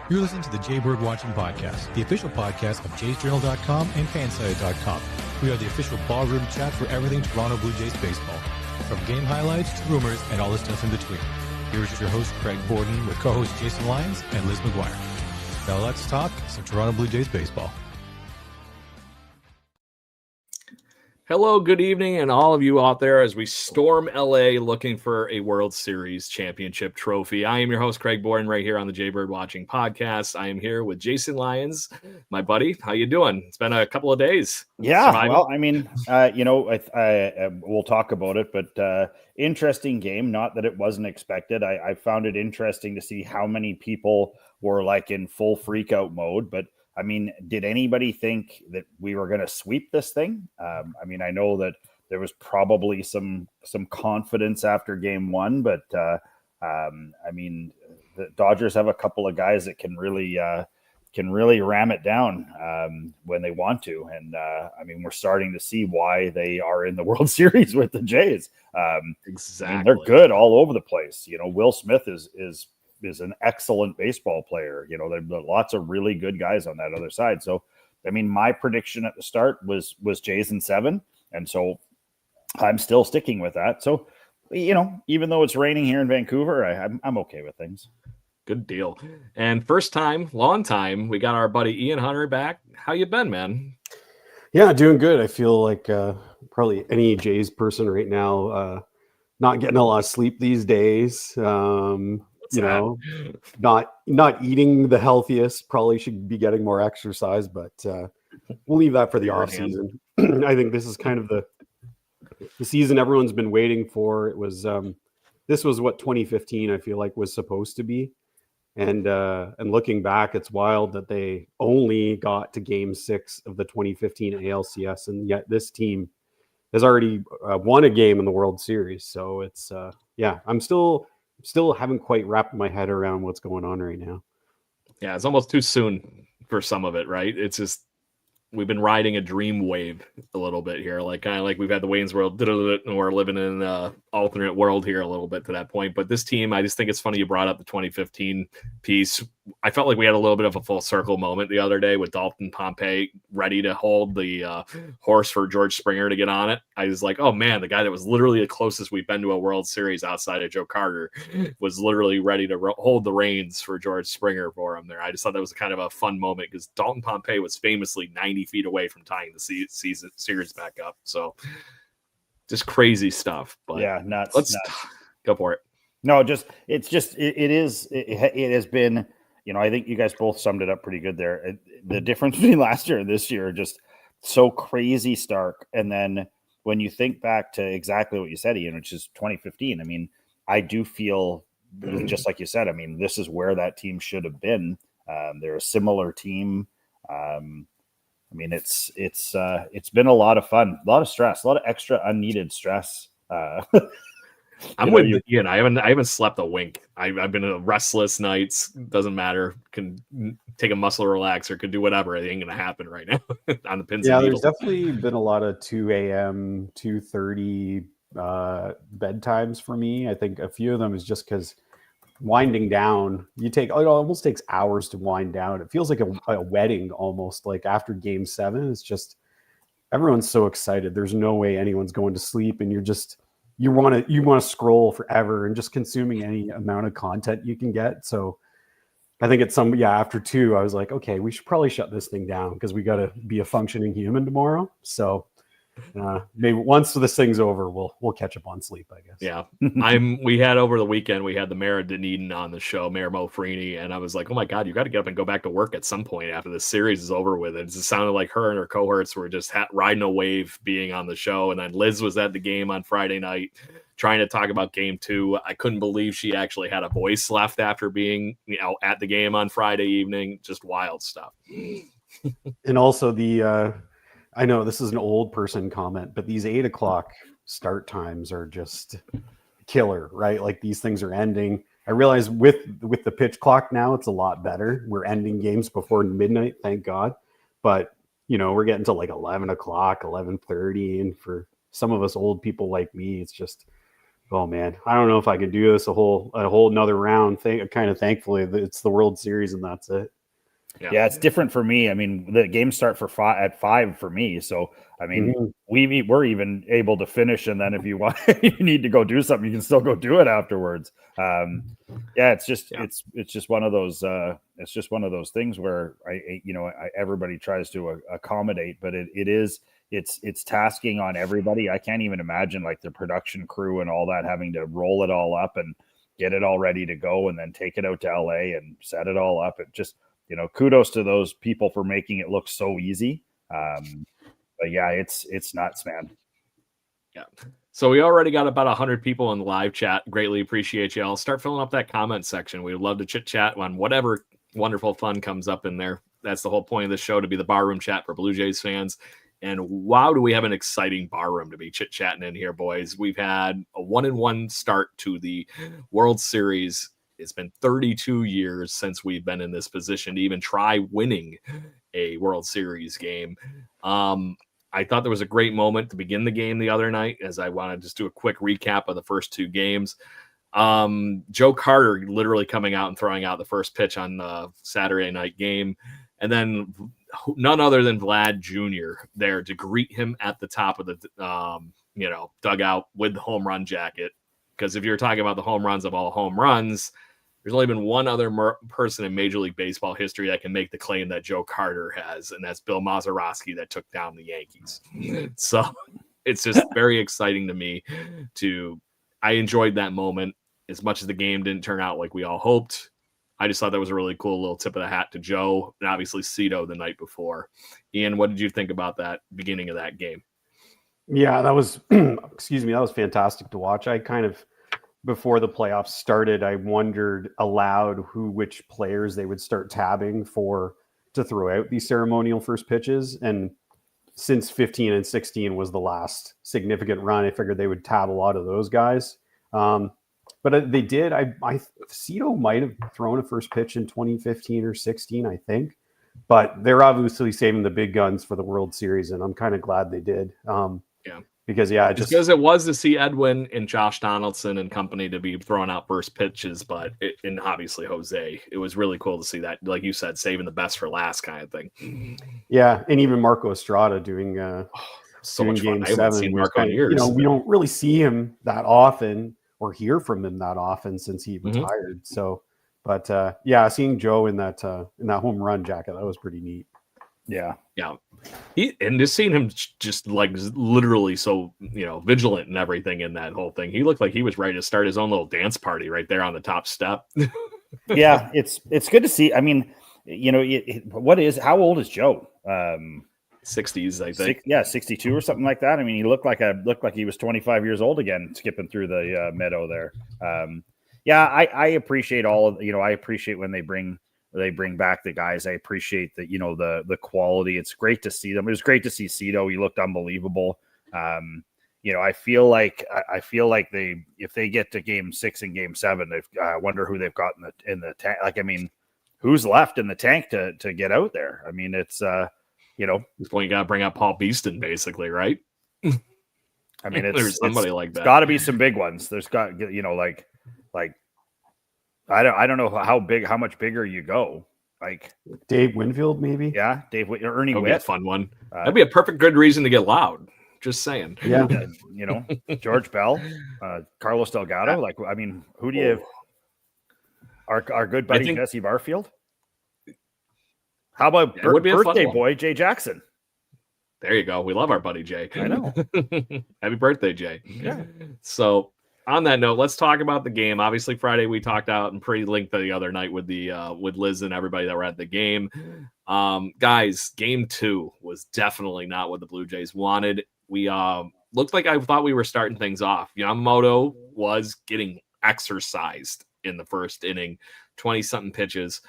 You're listening to the Jay Bird Watching Podcast, the official podcast of jaysjournal.com and fansite.com. We are the official ballroom chat for everything Toronto Blue Jays baseball, from game highlights to rumors and all the stuff in between. Here's your host, Craig Borden, with co-host Jason Lyons and Liz McGuire. Now let's talk some Toronto Blue Jays baseball. Hello, good evening, and all of you out there as we storm LA looking for a World Series championship trophy. I am your host, Craig Borden, right here on the Jay Bird Watching Podcast. I am here with Jason Lyons, my buddy. How you doing? It's been a couple of days. Yeah, Surviving? well, I mean, we'll talk about it, but interesting game. Not that it wasn't expected. I found it interesting to see how many people were like in full freak out mode, but I mean, did anybody think that we were going to sweep this thing? I mean, I know that there was probably some confidence after game one, but I mean, the Dodgers have a couple of guys that can really ram it down when they want to. And I mean, we're starting to see why they are in the World Series with the Jays. Exactly. I mean, they're good all over the place. You know, Will Smith is an excellent baseball player. You know, there are lots of really good guys on that other side. So, I mean, my prediction at the start was Jays in 7. And so I'm still sticking with that. So, you know, even though it's raining here in Vancouver, I'm okay with things. Good deal. And first time, long time, we got our buddy Ian Hunter back. How you been, man? Yeah, doing good. I feel like probably any Jays person right now, not getting a lot of sleep these days. You know, not eating the healthiest, probably should be getting more exercise, but we'll leave that for the off season. I think this is kind of the season everyone's been waiting for. It was this was what 2015 I feel like was supposed to be. And looking back, it's wild that they only got to game 6 of the 2015 ALCS, and yet this team has already won a game in the World Series. So it's I'm still haven't quite wrapped my head around what's going on right now. Yeah, it's almost too soon for some of it, right? It's just we've been riding a dream wave a little bit here, like kind of like we've had the Wayne's World, and we're living in an alternate world here a little bit to that point. But this team, I just think it's funny you brought up the 2015 piece. I felt like we had a little bit of a full circle moment the other day with Dalton Pompey ready to hold the horse for George Springer to get on it. I was like, oh man, the guy that was literally the closest we've been to a World Series outside of Joe Carter was literally ready to hold the reins for George Springer for him there. I just thought that was kind of a fun moment because Dalton Pompey was famously 90 feet away from tying the series back up. So just crazy stuff. But yeah, nuts. Let's go for it. No, it has been, you know, I think you guys both summed it up pretty good there. The difference between last year and this year are just so crazy stark. And then when you think back to exactly what you said, Ian, which is 2015, I mean, I do feel just like you said, I mean, this is where that team should have been. They're a similar team. I mean, it's been a lot of fun, a lot of stress, a lot of extra unneeded stress. I'm with Ian. I haven't slept a wink. I've been in restless nights. Doesn't matter. Can take a muscle relaxer. Could do whatever. It ain't gonna happen right now on the pins. Yeah, and there's definitely been a lot of 2 a.m., 2:30 bedtimes for me. I think a few of them is just because winding down. It almost takes hours to wind down. It feels like a wedding almost. Like after game 7, it's just everyone's so excited. There's no way anyone's going to sleep, and you want to scroll forever and just consuming any amount of content you can get. So I think after 2, I was like, okay, we should probably shut this thing down because we got to be a functioning human tomorrow. So maybe once this thing's over, we'll catch up on sleep, I guess. Yeah. We had over the weekend, we had the Mayor of Dunedin on the show, Mayor Mo Freeney, and I was like, oh my God, you got to get up and go back to work at some point after this series is over with. It just sounded like her and her cohorts were just riding a wave being on the show. And then Liz was at the game on Friday night trying to talk about game 2. I couldn't believe she actually had a voice left after being, at the game on Friday evening. Just wild stuff. And also I know this is an old person comment, but these 8 o'clock start times are just killer, right? Like these things are ending. I realize with the pitch clock now, it's a lot better. We're ending games before midnight, thank God. But, we're getting to like 11 o'clock, 11:30. And for some of us old people like me, it's just Oh man, I don't know if I could do this a whole another round thing. Kind of thankfully it's the World Series and that's it. Yeah, it's different for me. I mean, the games start at 5 for me. So, I mean, we're even able to finish, and then if you want, you need to go do something, you can still go do it afterwards. Yeah, it's just one of those. It's just one of those things where everybody tries to accommodate, but it's tasking on everybody. I can't even imagine like the production crew and all that having to roll it all up and get it all ready to go, and then take it out to LA and set it all up. It just kudos to those people for making it look so easy. But yeah, it's nuts, man. Yeah. So we already got about 100 people in the live chat. Greatly appreciate y'all. Start filling up that comment section. We would love to chit chat on whatever wonderful fun comes up in there. That's the whole point of the show, to be the barroom chat for Blue Jays fans. And wow, do we have an exciting barroom to be chit chatting in here, boys. We've had a 1-1 start to the World Series. It's been 32 years since we've been in this position to even try winning a World Series game. I thought there was a great moment to begin the game the other night, as I want to just do a quick recap of the first 2 games. Joe Carter literally coming out and throwing out the first pitch on the Saturday night game. And then none other than Vlad Jr. there to greet him at the top of the dugout with the home run jacket. Because if you're talking about the home runs of all home runs, there's only been one other person in Major League Baseball history that can make the claim that Joe Carter has, and that's Bill Mazeroski that took down the Yankees. So it's just very exciting to me. I enjoyed that moment as much as the game didn't turn out like we all hoped. I just thought that was a really cool little tip of the hat to Joe and obviously Cito the night before. Ian, what did you think about that beginning of that game? Yeah, that was, excuse me, that was fantastic to watch. I kind of, before the playoffs started, I wondered aloud which players they would start tabbing to throw out these ceremonial first pitches. And since 15 and 16 was the last significant run, I figured they would tab a lot of those guys. But they did. Cito might have thrown a first pitch in 2015 or 16, I think. But they're obviously saving the big guns for the World Series, and I'm kind of glad they did. Because it was to see Edwin and Josh Donaldson and company to be throwing out first pitches, and obviously Jose. It was really cool to see that, like you said, saving the best for last kind of thing. Yeah, and even Marco Estrada doing so much fun. Game I haven't 7. seen Marco in years. We don't really see him that often or hear from him that often since he retired. So, but seeing Joe in that home run jacket, that was pretty neat. Yeah. And just seeing him just like literally so, vigilant and everything in that whole thing. He looked like he was ready to start his own little dance party right there on the top step. Yeah, it's good to see. I mean, how old is Joe? 60s, I think. 62 or something like that. I mean, he looked like he was 25 years old again, skipping through the meadow there. I appreciate I appreciate when they bring back the guys. I appreciate that, the quality. It's great to see them. It was great to see Cito. He looked unbelievable. I feel like if they get to game 6 and game 7, I wonder who they've got in the tank. Like, I mean, who's left in the tank to get out there? I mean, it's this point you got to bring up Paul Beeston, basically, right? I mean, there's somebody like that. Got to be some big ones. There's got, like I don't know how much bigger you go. Like Dave Winfield, maybe. Yeah, Ernie Witt. Witt. A fun one. That'd be a perfect good reason to get loud. Just saying. Yeah. George Bell, Carlos Delgado. Like, I mean, who do you have? Our good buddy Jesse Barfield. How about birthday boy Jay Jackson? There you go. We love our buddy Jay. I know. Happy birthday, Jay. Yeah. So on that note, let's talk about the game. Obviously, Friday we talked out and pretty linked the other night with with Liz and everybody that were at the game. Guys, game 2 was definitely not what the Blue Jays wanted. We looked like I thought we were starting things off. Yamamoto was getting exercised in the first inning, 20-something pitches.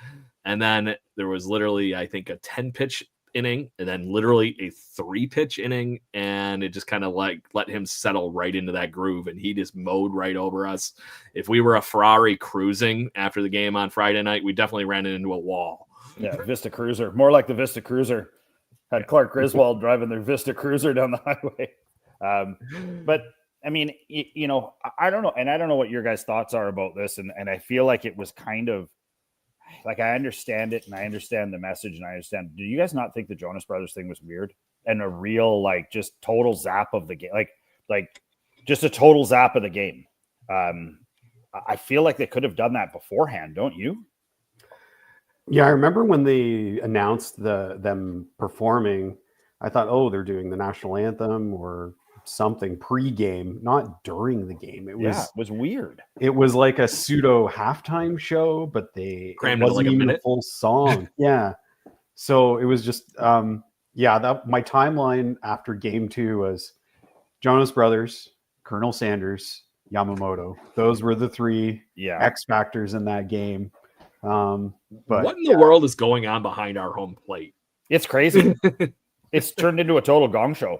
And then there was literally, I think, a 10-pitch inning and then literally a 3-pitch inning. And it just kind of like let him settle right into that groove. And he just mowed right over us. If we were a Ferrari cruising after the game on Friday night, we definitely ran into a wall. Yeah, Vista Cruiser. More like the Vista Cruiser. Had Clark Griswold driving their Vista Cruiser down the highway. But I mean, I don't know. And I don't know what your guys' thoughts are about this. And I feel like it was kind of like, I understand it and I understand the message and I understand. Do you guys not think the Jonas Brothers thing was weird and a real, like, just total zap of the game? Like just a total zap of the game. I feel like they could have done that beforehand. Don't you? Yeah, I remember when they announced them performing, I thought, oh, they're doing the national anthem or something pre-game, not during the game. It was weird. It was like a pseudo halftime show, but it Crammed wasn't like even a a full song. Yeah. So it was just my timeline after game 2 was Jonas Brothers, Colonel Sanders, Yamamoto. Those were the 3 X factors in that game. But what in the world is going on behind our home plate? It's crazy. It's turned into a total gong show.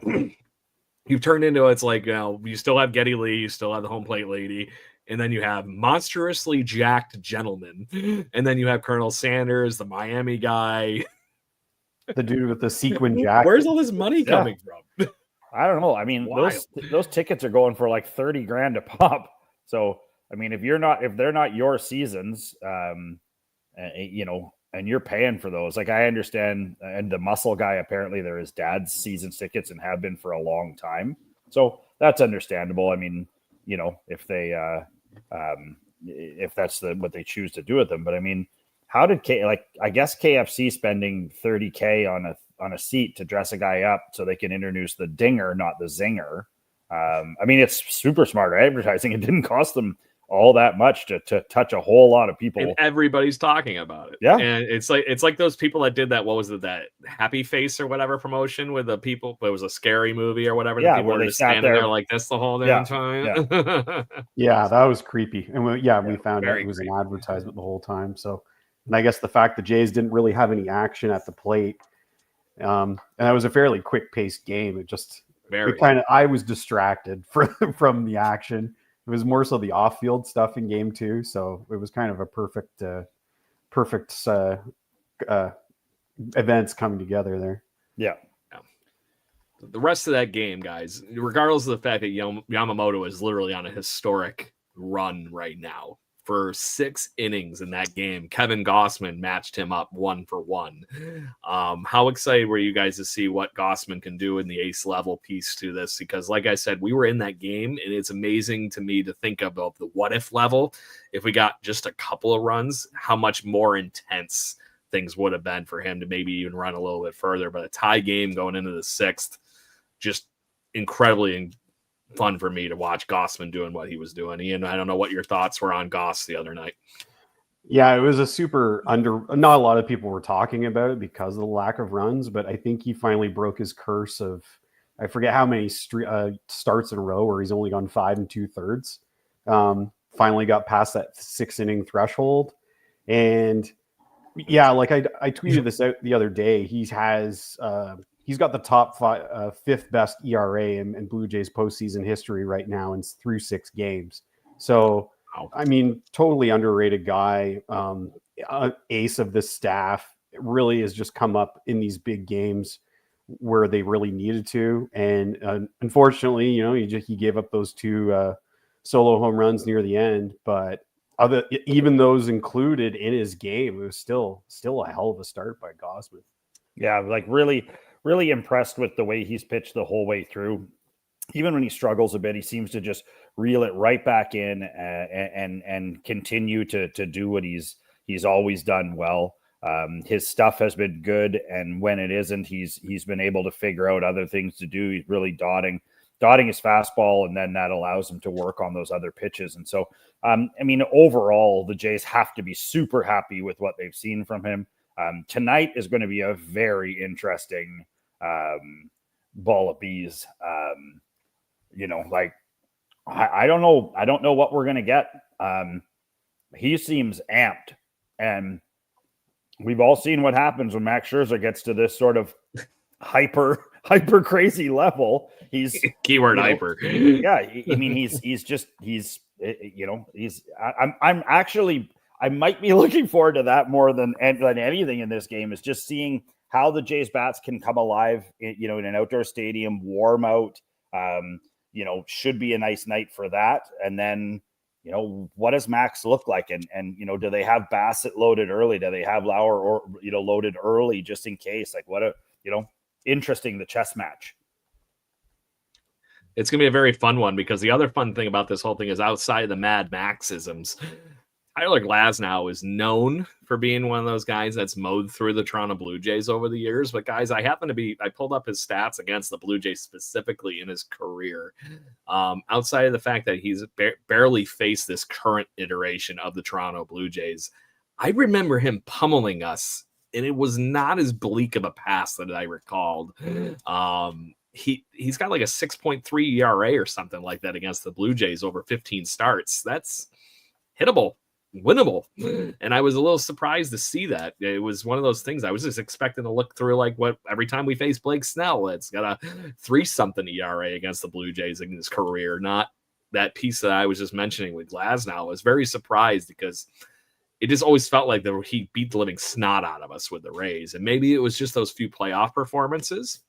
You've turned into, it's like, you still have Geddy Lee, you still have the home plate lady, and then you have monstrously jacked gentlemen, and then you have Colonel Sanders, the Miami guy, the dude with the sequin jacket. Where's all this money coming from? I don't know. I mean, those tickets are going for like $30,000 a pop. So I mean, if they're not your seasons, and you're paying for those, like, I understand. And the muscle guy, apparently they're his dad's season tickets and have been for a long time. So that's understandable. I mean, if they, if that's what they choose to do with them. But I mean, how did I guess KFC spending $30,000 on a seat to dress a guy up so they can introduce the dinger, not the zinger. I mean, it's super smart advertising. It didn't cost them all that much to touch a whole lot of people. And everybody's talking about it. Yeah. And it's like those people that did that, what was it, that Happy Face or whatever promotion with the people, it was a scary movie or whatever. Yeah, the people where were they just standing sat there like this the whole damn time. Yeah. Yeah, that was creepy. And we found out it was creepy. an advertisement the whole time. So, and I guess the fact the Jays didn't really have any action at the plate, and that was a fairly quick paced game. It just I was distracted from the action. It was more so the off-field stuff in game 2, so it was kind of a perfect events coming together there. Yeah. The rest of that game, guys, regardless of the fact that Yamamoto is literally on a historic run right now. For 6 innings in that game, Kevin Gossman matched him up 1-for-1. How excited were you guys to see what Gossman can do in the ace level piece to this? Because like I said, we were in that game, and it's amazing to me to think about the what if level. If we got just a couple of runs, how much more intense things would have been for him to maybe even run a little bit further. But a tie game going into the 6th, just incredibly fun for me to watch Gossman doing what he was doing. Ian, I don't know what your thoughts were on Goss the other night. Yeah, it was a super not a lot of people were talking about it because of the lack of runs, but I think he finally broke his curse of, I forget how many starts in a row where he's only gone 5 2/3. Finally got past that 6 inning threshold. And yeah, like I tweeted this out the other day. He's got the top 5th best ERA in Blue Jays postseason history right now, and it's through 6 games. So, I mean, totally underrated guy, ace of this staff. It really has just come up in these big games where they really needed to. And unfortunately, he gave up those 2 solo home runs near the end, but even those included in his game, it was still a hell of a start by Gossman. Yeah, like really impressed with the way he's pitched the whole way through. Even when he struggles a bit, he seems to just reel it right back in and continue to do what he's always done well. His stuff has been good, and when it isn't, he's been able to figure out other things to do. He's really dotting his fastball, and then that allows him to work on those other pitches. And so, I mean, overall, the Jays have to be super happy with what they've seen from him. Tonight is going to be a very interesting ball of bees. Like, I don't know. I don't know what we're going to get. He seems amped, and we've all seen what happens when Max Scherzer gets to this sort of hyper crazy level. He's keyword hyper. Yeah. I mean, I might be looking forward to that more than anything in this game, is just seeing how the Jays bats can come alive, in an outdoor stadium, warm out. should be a nice night for that. And then, what does Max look like? And do they have Bassett loaded early? Do they have Lauer or, loaded early just in case? Like interesting, the chess match. It's going to be a very fun one because the other fun thing about this whole thing is outside of the Mad Maxisms, Tyler Glasnow is known for being one of those guys that's mowed through the Toronto Blue Jays over the years. But guys, I pulled up his stats against the Blue Jays specifically in his career. Outside of the fact that he's barely faced this current iteration of the Toronto Blue Jays, I remember him pummeling us, and it was not as bleak of a past that I recalled. He's got like a 6.3 ERA or something like that against the Blue Jays over 15 starts. That's hittable, winnable. And I was a little surprised to see that. It was one of those things I was just expecting to look through like what every time we face Blake Snell, it's got a 3-something ERA against the Blue Jays in his career, not that piece that I was just mentioning with Glasnow. I was very surprised because it just always felt like he beat the living snot out of us with the Rays. And maybe it was just those few playoff performances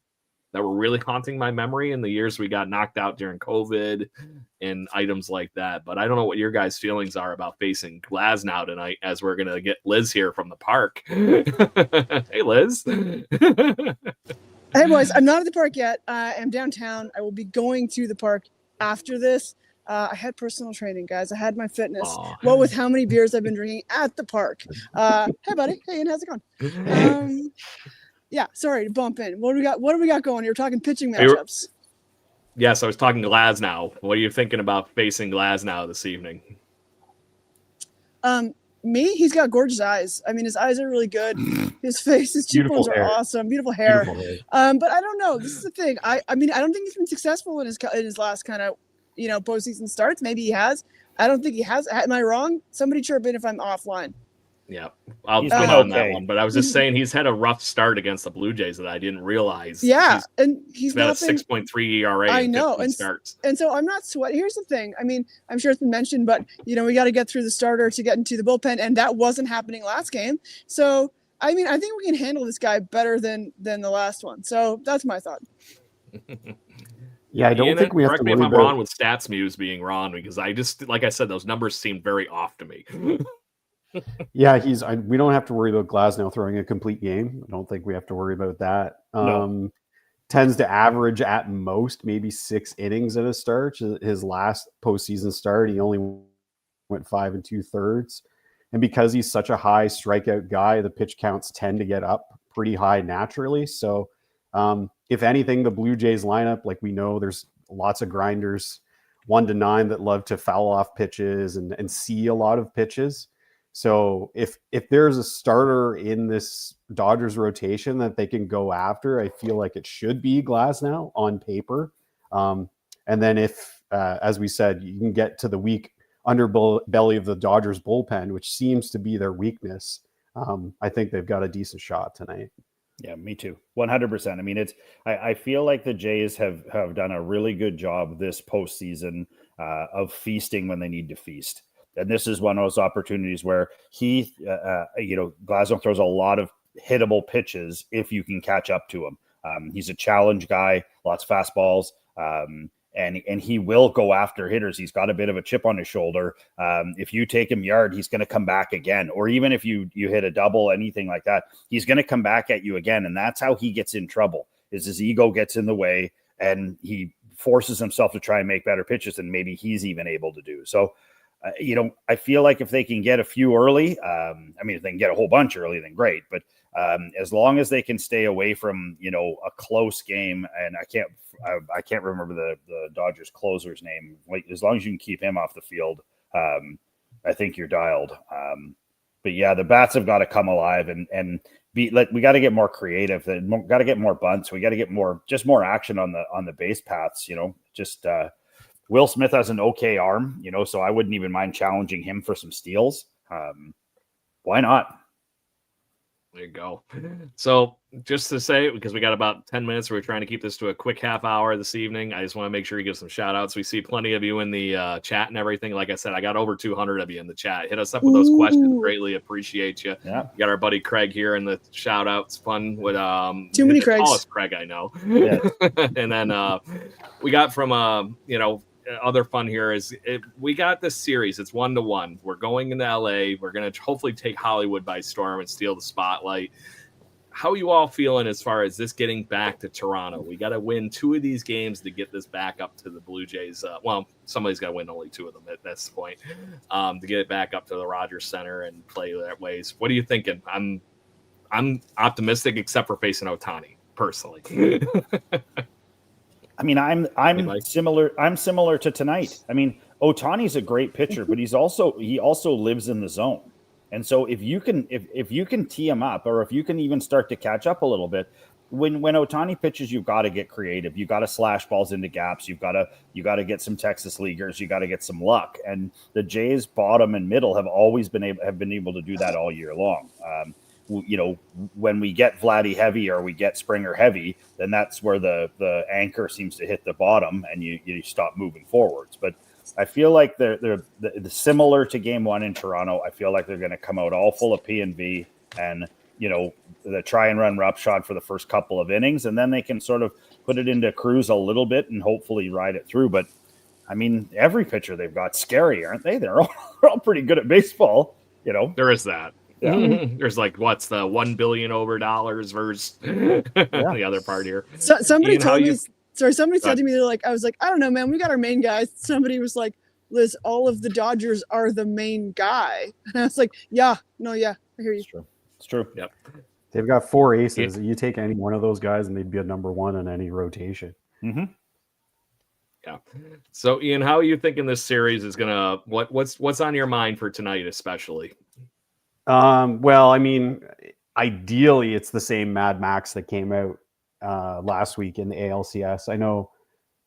that were really haunting my memory in the years we got knocked out during COVID and items like that. But I don't know what your guys' feelings are about facing Glasnow tonight as we're going to get Liz here from the park. Hey, Liz. Hey, boys. I'm not at the park yet. I'm downtown. I will be going to the park after this. I had personal training, guys. I had my fitness. Aww. What with how many beers I've been drinking at the park. Hey, buddy. Hey, Ian, how's it going? Yeah, sorry to bump in. What do we got going here? We're talking pitching matchups. Yes, I was talking Glasnow. What are you thinking about facing Glasnow this evening? Me, he's got gorgeous eyes. I mean, his eyes are really good. His face, his cheekbones are awesome. Beautiful hair. But I don't know. This is the thing. I mean, I don't think he's been successful in his last kind of, postseason starts. Maybe he has. I don't think he has. Am I wrong? Somebody chirp in if I'm offline. Yeah, I'll come on that one. But I was just saying he's had a rough start against the Blue Jays that I didn't realize. Yeah, he's got a 6.3 ERA. I know, and starts. And so I'm not sweating. Here's the thing. I mean, I'm sure it's been mentioned, but we got to get through the starter to get into the bullpen, and that wasn't happening last game. So I mean, I think we can handle this guy better than the last one. So that's my thought. Yeah, I don't think we have to worry about. Correct me if I'm wrong with Stats Muse being wrong, because I just, like I said, those numbers seem very off to me. Yeah, we don't have to worry about Glasnow throwing a complete game. I don't think we have to worry about that. No. Tends to average at most maybe 6 innings at a start. His last postseason start, he only went 5 2/3. And because he's such a high strikeout guy, the pitch counts tend to get up pretty high naturally. So if anything, the Blue Jays lineup, like we know, there's lots of grinders 1 to 9 that love to foul off pitches and see a lot of pitches. So if there's a starter in this Dodgers rotation that they can go after, I feel like it should be Glasnow on paper. And then if, as we said, you can get to the weak underbelly of the Dodgers bullpen, which seems to be their weakness, I think they've got a decent shot tonight. Yeah, me too. 100%. I mean, I feel like the Jays have done a really good job this postseason of feasting when they need to feast. And this is one of those opportunities where Glasnow throws a lot of hittable pitches if you can catch up to him. He's a challenge guy, lots of fastballs, and he will go after hitters. He's got a bit of a chip on his shoulder. If you take him yard, he's going to come back again. Or even if you hit a double, anything like that, he's going to come back at you again. And that's how he gets in trouble, is his ego gets in the way and he forces himself to try and make better pitches than maybe he's even able to do. So, I feel like if they can get a few early, if they can get a whole bunch early, then great. But as long as they can stay away from, a close game, and I can't remember the Dodgers closer's name. As long as you can keep him off the field, I think you're dialed. But yeah, the bats have got to come alive and we got to get more creative. Got to get more bunts. We got to get more action on the base paths. Will Smith has an okay arm, so I wouldn't even mind challenging him for some steals. Why not? There you go. So just to say, because we got about 10 minutes, we're trying to keep this to a quick half hour this evening. I just want to make sure you give some shout outs. We see plenty of you in the chat and everything. Like I said, I got over 200 of you in the chat. Hit us up with those questions. Greatly appreciate you. Yeah. We got our buddy Craig here in the shout outs. Fun with too many Craigs. Tallest Craig I know. Yeah. And then we got from other fun here is we got this series. It's 1-1. We're going into LA. We're going to hopefully take Hollywood by storm and steal the spotlight. How are you all feeling as far as this getting back to Toronto? We got to win 2 of these games to get this back up to the Blue Jays. Somebody's got to win only 2 of them at this point to get it back up to the Rogers Center and play that ways. What are you thinking? I'm optimistic, except for facing Ohtani personally. I mean, I'm similar. I'm similar to tonight. I mean, Ohtani's a great pitcher, but he also lives in the zone. And so if you can tee him up, or if you can even start to catch up a little bit, when Ohtani pitches, you've got to get creative. You've got to slash balls into gaps. You've got to get some Texas leaguers. You got to get some luck. And the Jays bottom and middle have always been able to do that all year long. When we get Vladdy heavy or we get Springer heavy, then that's where the anchor seems to hit the bottom and you stop moving forwards. But I feel like they're similar to Game 1 in Toronto. I feel like they're going to come out all full of P&V and the try and run roughshod for the first couple of innings, and then they can sort of put it into cruise a little bit and hopefully ride it through. But I mean, every pitcher they've got scary, aren't they? They're all pretty good at baseball. There is that. Yeah. There's what's the $1 billion over dollars versus the other part here. So, somebody Ian, told me. Somebody said to me, they're like, I was like, I don't know, man. We got our main guys. Somebody was like, Liz, all of the Dodgers are the main guy. And I was like, I hear you. It's true. Yep. They've got 4 aces. You take any one of those guys and they'd be a number 1 in any rotation. Mm-hmm. Yeah. So Ian, how are you thinking this series is gonna? What's on your mind for tonight, especially? Well, I mean, ideally, it's the same Mad Max that came out last week in the ALCS. I know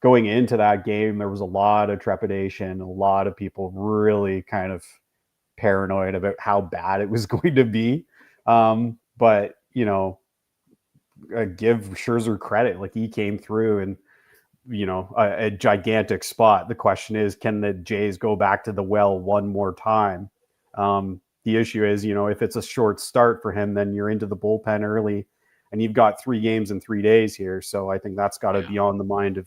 going into that game, there was a lot of trepidation, a lot of people really kind of paranoid about how bad it was going to be. But give Scherzer credit, like he came through and a gigantic spot. The question is, can the Jays go back to the well one more time? The issue is, if it's a short start for him, then you're into the bullpen early, and you've got 3 games in 3 days here. So I think that's got to be on the mind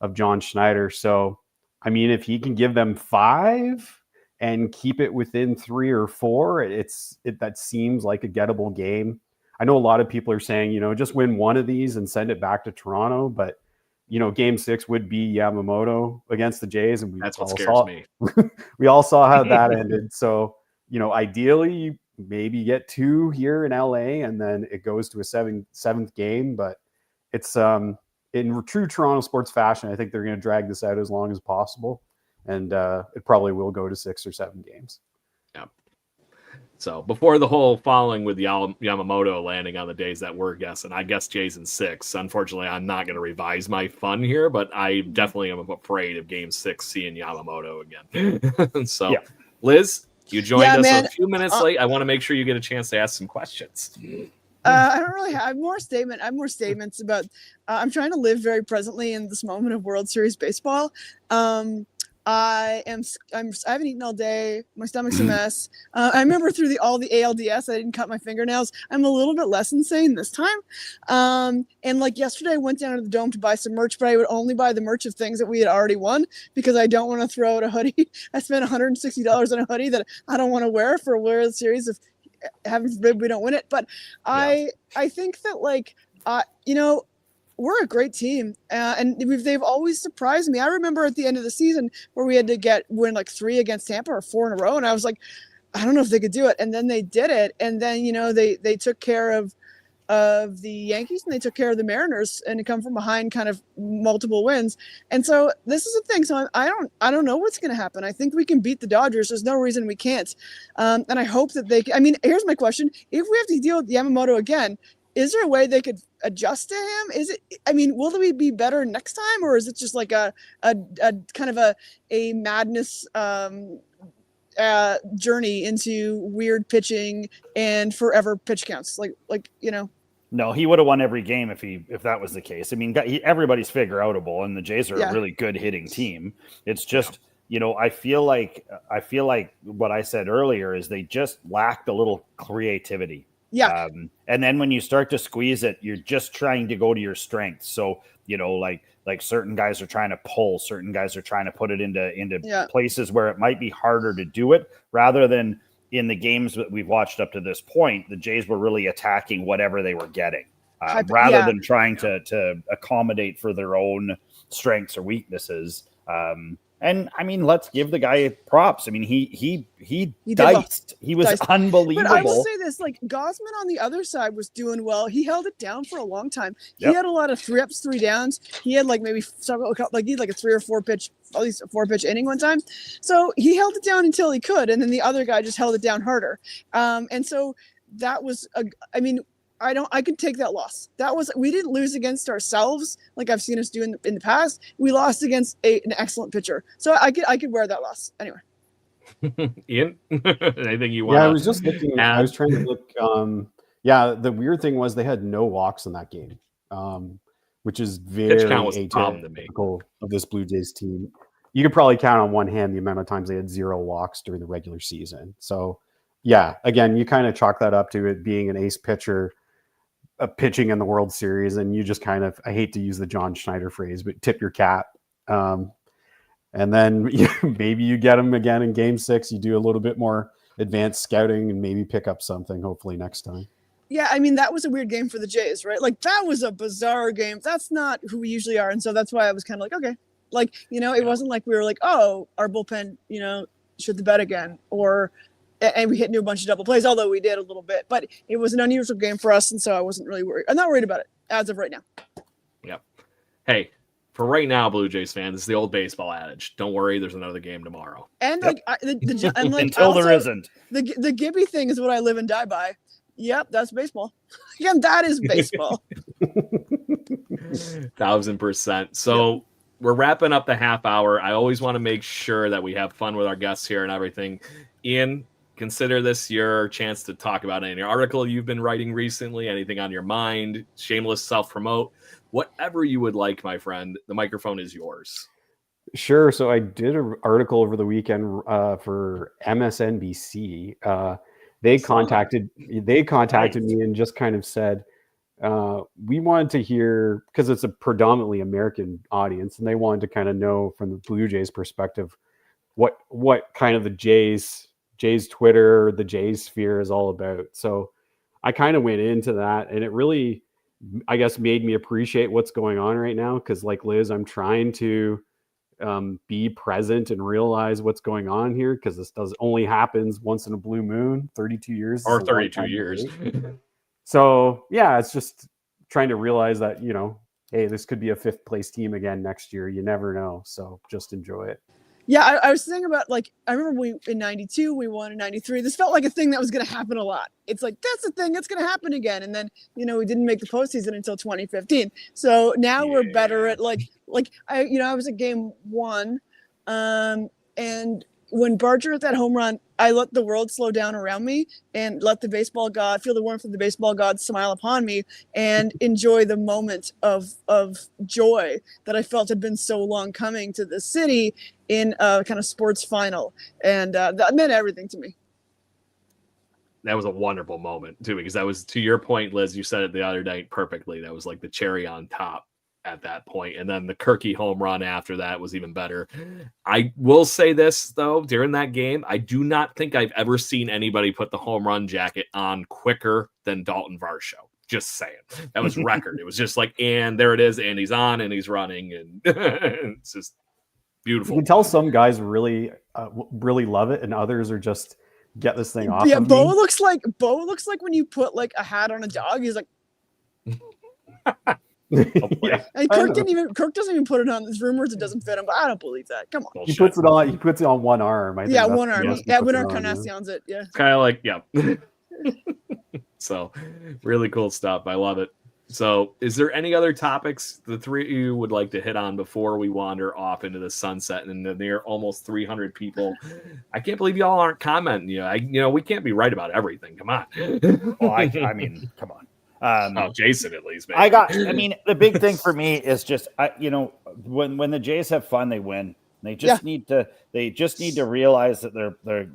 of John Schneider. So, I mean, if he can give them 5 and keep it within 3 or 4, that seems like a gettable game. I know a lot of people are saying, just win one of these and send it back to Toronto, but Game 6 would be Yamamoto against the Jays, and that's what scares me. We all saw how that ended. So, ideally, you maybe get 2 here in LA, and then it goes to a 7th game. But it's in true Toronto sports fashion, I think they're going to drag this out as long as possible, and it probably will go to 6 or 7 games. Yeah. So before the whole following with Yamamoto landing on the days that we're guessing, I guess Jays in 6. Unfortunately, I'm not going to revise my fun here, but I definitely am afraid of Game 6 seeing Yamamoto again. So, yeah. Liz, you joined us a few minutes late. I want to make sure you get a chance to ask some questions. I don't really have more statements about. I'm trying to live very presently in this moment of World Series baseball. I haven't eaten all day. My stomach's a mess. I remember through all the ALDS, I didn't cut my fingernails. I'm a little bit less insane this time. And like yesterday, I went down to the Dome to buy some merch, but I would only buy the merch of things that we had already won because I don't want to throw out a hoodie. I spent $160 on a hoodie that I don't want to wear for a World Series if heaven forbid we don't win it. But I think that we're a great team, and they've always surprised me. I remember at the end of the season where we had to win 3 against Tampa or 4 in a row, and I was like, I don't know if they could do it. And then they did it, and then they took care of the Yankees and they took care of the Mariners, and to come from behind kind of multiple wins. And so this is a thing. So I don't know what's going to happen. I think we can beat the Dodgers. There's no reason we can't. And I hope that here's my question: if we have to deal with Yamamoto again, is there a way they could adjust to him? Will we be better next time, or is it just like a kind of a madness journey into weird pitching and forever pitch counts. Like you know. No, he would have won every game if that was the case. I mean, everybody's figure outable, and the Jays are a really good hitting team. It's just, you know, I feel like what I said earlier is they just lacked a little creativity. Yeah. And then when you start to squeeze it, you're just trying to go to your strengths. So, you know, like certain guys are trying to pull, certain guys are trying to put it into places where it might be harder to do it, rather than in the games that we've watched up to this point, the Jays were really attacking whatever they were getting, rather than trying to accommodate for their own strengths or weaknesses. And I mean, let's give the guy props. I mean, he diced. He was unbelievable. But I will say this: like Gosman on the other side was doing well. He held it down for a long time. He had a lot of 3-ups, 3 downs. He had like maybe he had like a 3 or 4 pitch, at least a 4-pitch inning one time. So he held it down until he could, and then the other guy just held it down harder. And so that was I could take that loss. We didn't lose against ourselves like I've seen us do in the past. We lost against an excellent pitcher. So I could wear that loss anyway. Ian, anything you want? Yeah, I was just looking. I was trying to look. The weird thing was they had no walks in that game, which is very atypical of this Blue Jays team. You could probably count on one hand the amount of times they had 0 walks during the regular season. So, yeah, again, you kind of chalk that up to it being an ace pitcher. Pitching in the World Series, and you just kind of, I hate to use the John Schneider phrase, but tip your cap. And then maybe you get him again in Game 6. You do a little bit more advanced scouting and maybe pick up something hopefully next time. Yeah, I mean, that was a weird game for the Jays, right? Like, that was a bizarre game. That's not who we usually are. And so that's why I was kind of like, okay. Like, you know, it wasn't like we were like, oh, our bullpen, you know, should the bet again, and we hit a bunch of double plays, although we did a little bit. But it was an unusual game for us, and so I wasn't really worried. I'm not worried about it as of right now. Yep. Hey, for right now, Blue Jays fans, it's the old baseball adage. Don't worry, there's another game tomorrow. And until there isn't. The Gibby thing is what I live and die by. Yep, that's baseball. Again, that is baseball. 1000%. So we're wrapping up the half hour. I always want to make sure that we have fun with our guests here and everything. Ian, consider this your chance to talk about any article you've been writing recently, anything on your mind, shameless self-promote, whatever you would like, my friend. The microphone is yours. Sure. So I did an article over the weekend for MSNBC. They contacted me and just kind of said, we wanted to hear, because it's a predominantly American audience, and they wanted to kind of know from the Blue Jays perspective what kind of the Jays Twitter, the Jays sphere is all about. So I kind of went into that, and it really, I guess, made me appreciate what's going on right now. Because like Liz, I'm trying to be present and realize what's going on here, because this only happens once in a blue moon, 32 years. Or 32 years. So yeah, it's just trying to realize that, you know, hey, this could be a 5th place team again next year. You never know. So just enjoy it. Yeah, I was thinking about, like, I remember in 92, we won in 93. This felt like a thing that was going to happen a lot. It's like, that's a thing that's going to happen again. And then, you know, we didn't make the postseason until 2015. So now we're better at, like I was at Game 1, and when Barger hit that home run, I let the world slow down around me and let the baseball god, feel the warmth of the baseball god smile upon me and enjoy the moment of joy that I felt had been so long coming to the city in a kind of sports final. And that meant everything to me. That was a wonderful moment too, because that was, to your point, Liz, you said it the other night perfectly. That was like the cherry on top at that point. And then the Kirky home run after that was even better. I will say this though, during that game, I do not think I've ever seen anybody put the home run jacket on quicker than Dalton Varsho. Just saying. That was record. It was just like, and there it is, and he's on and he's running, and it's just beautiful. You can tell some guys really love it, and others are just get this thing off. Yeah, of Bo me. looks like when you put like a hat on a dog. He's like, Yeah. and Kirk doesn't even put it on. There's rumors it doesn't fit him, but I don't believe that. Come on. He puts it on. He puts it on one arm. I think Yeah, one arm. Yeah, when our on, Carnacion's it. Yeah. Kind of like, yeah. So really cool stuff. I love it. So is there any other topics the three of you would like to hit on before we wander off into the sunset and the near almost 300 people? I can't believe y'all aren't commenting. We can't be right about everything. Come on. Well, I mean, come on. Jason, at least. Maybe. The big thing for me is just, when the Jays have fun, they win. They just need to realize that they're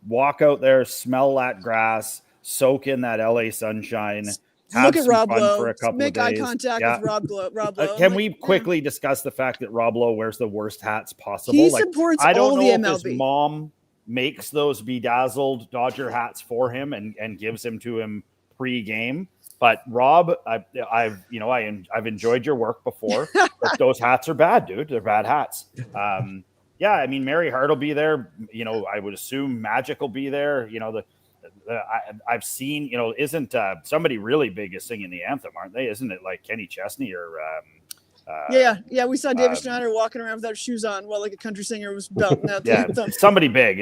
walk out there, smell that grass, soak in that LA sunshine. Look at Rob fun Lowe. For a couple Make of eye days. contact with Rob Lowe. Can we quickly discuss the fact that Rob Lowe wears the worst hats possible? He supports all the MLB. If his mom makes those bedazzled Dodger hats for him and gives them to him pre-game. But Rob, I've enjoyed your work before, but those hats are bad, dude. They're bad hats. Mary Hart will be there. I would assume Magic will be there. I've seen, isn't somebody really big is singing the anthem, aren't they? Isn't it like Kenny Chesney or? Yeah. We saw David Schneider walking around without shoes on while like a country singer was belting out the anthem. Somebody big.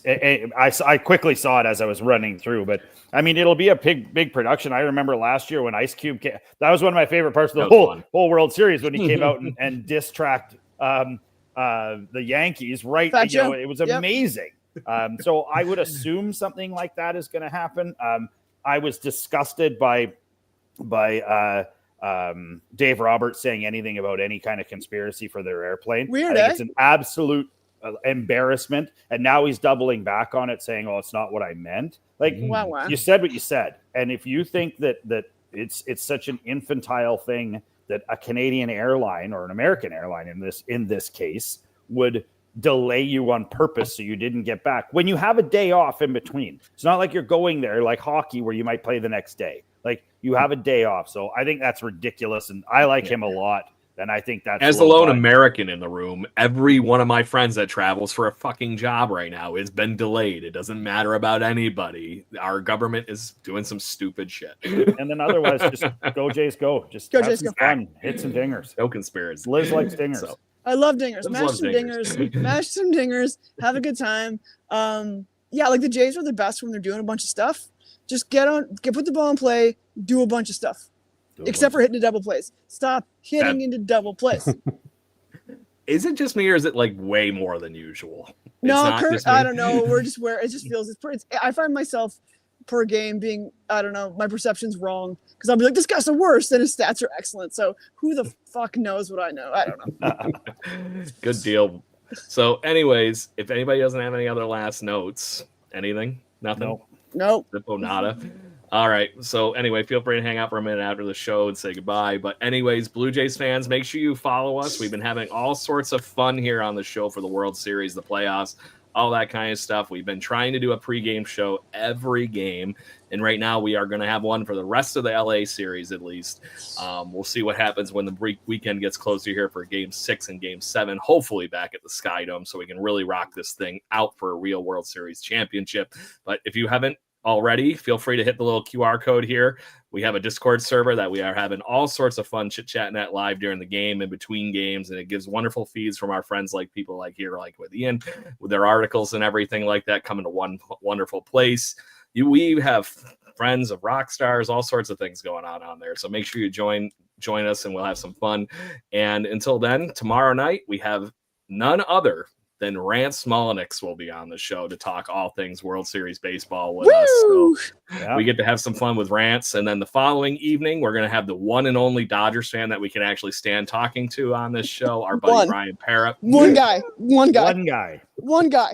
I quickly saw it as I was running through, but I mean, it'll be a big production. I remember last year when Ice Cube came, that was one of my favorite parts of the whole World Series when he came out and diss tracked the Yankees. Right, it was amazing. So I would assume something like that is going to happen. I was disgusted by Dave Roberts saying anything about any kind of conspiracy for their airplane. Weird, It's an absolute embarrassment. And now he's doubling back on it, saying, "Oh, it's not what I meant." Like, wow. You said what you said. And if you think that it's such an infantile thing that a Canadian airline or an American airline in this case would delay you on purpose so you didn't get back when you have a day off in between. It's not like you're going there like hockey where you might play the next day. Like, you have a day off. So I think that's ridiculous. And I like him a lot. And I think that's as the lone American in the room, every one of my friends that travels for a fucking job right now has been delayed. It doesn't matter about anybody. Our government is doing some stupid shit. And then otherwise, just go Jays, go. Just go Jays, go. Fun. Hit some dingers. No conspiracy. Liz likes dingers. So. I love dingers. Mash some dingers. Mash some dingers. Have a good time. Like the Jays are the best when they're doing a bunch of stuff. Just put the ball in play, do a bunch of stuff. Except for hitting the double plays. Stop hitting into double plays. Is it just me, or is it like way more than usual? No, Kurt, I don't know. We're just where it just feels. I find myself per game being, I don't know, my perception's wrong because I'll be like, this guy's the worst, and his stats are excellent. So who the fuck knows what I know? I don't know. Good deal. So, anyways, if anybody doesn't have any other last notes, anything, nothing, nope, nada. All right. So anyway, feel free to hang out for a minute after the show and say goodbye. But anyways, Blue Jays fans, make sure you follow us. We've been having all sorts of fun here on the show for the World Series, the playoffs, all that kind of stuff. We've been trying to do a pregame show every game. And right now we are going to have one for the rest of the LA series, at least. We'll see what happens when the weekend gets closer here for Game 6 and Game 7, hopefully back at the Sky Dome, so we can really rock this thing out for a real World Series championship. But if you haven't already, feel free to hit the little QR code here. We have a Discord server that we are having all sorts of fun chit-chatting at live during the game and between games, and it gives wonderful feeds from our friends like people like here, like with Ian, with their articles and everything like that coming to one wonderful place. We have friends of rock stars, all sorts of things going on there. So make sure you join us and we'll have some fun. And until then, tomorrow night we have none other than Rance Smoleniks will be on the show to talk all things World Series baseball with us. So we get to have some fun with Rance. And then the following evening, we're going to have the one and only Dodgers fan that we can actually stand talking to on this show, our buddy Ryan Parrott. One guy.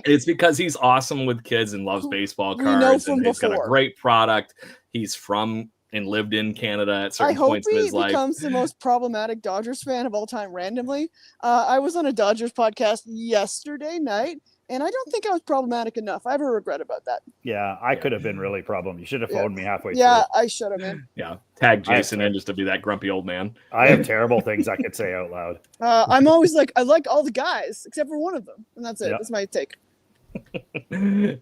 It's because he's awesome with kids and loves baseball cards. We know from and he's before. got a great product. He's from and lived in Canada at certain points in his life. I hope he becomes the most problematic Dodgers fan of all time randomly. I was on a Dodgers podcast yesterday night, and I don't think I was problematic enough. I have a regret about that. Yeah, I could have been really problem. You should have phoned me halfway through. Yeah, I should have, man. Yeah, tag Jason in just to be that grumpy old man. I have terrible things I could say out loud. I'm always like, I like all the guys except for one of them, and that's it. That's my take.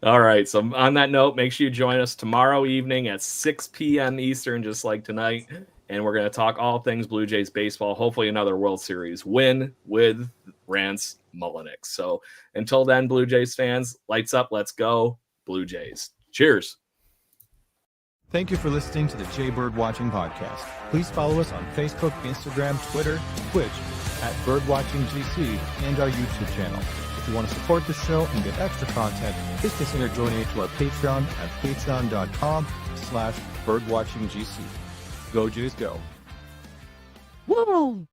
All right. So on that note, make sure you join us tomorrow evening at 6 p.m. Eastern, just like tonight. And we're going to talk all things Blue Jays baseball. Hopefully another World Series win with Rance Smoleniks. So until then, Blue Jays fans, lights up. Let's go Blue Jays. Cheers. Thank you for listening to the Jay Birdwatching Podcast. Please follow us on Facebook, Instagram, Twitter, Twitch at BirdwatchingGC, and our YouTube channel. If you want to support the show and get extra content, please consider donating to our Patreon at patreon.com/birdwatchinggc. Go Jays, go. Woo!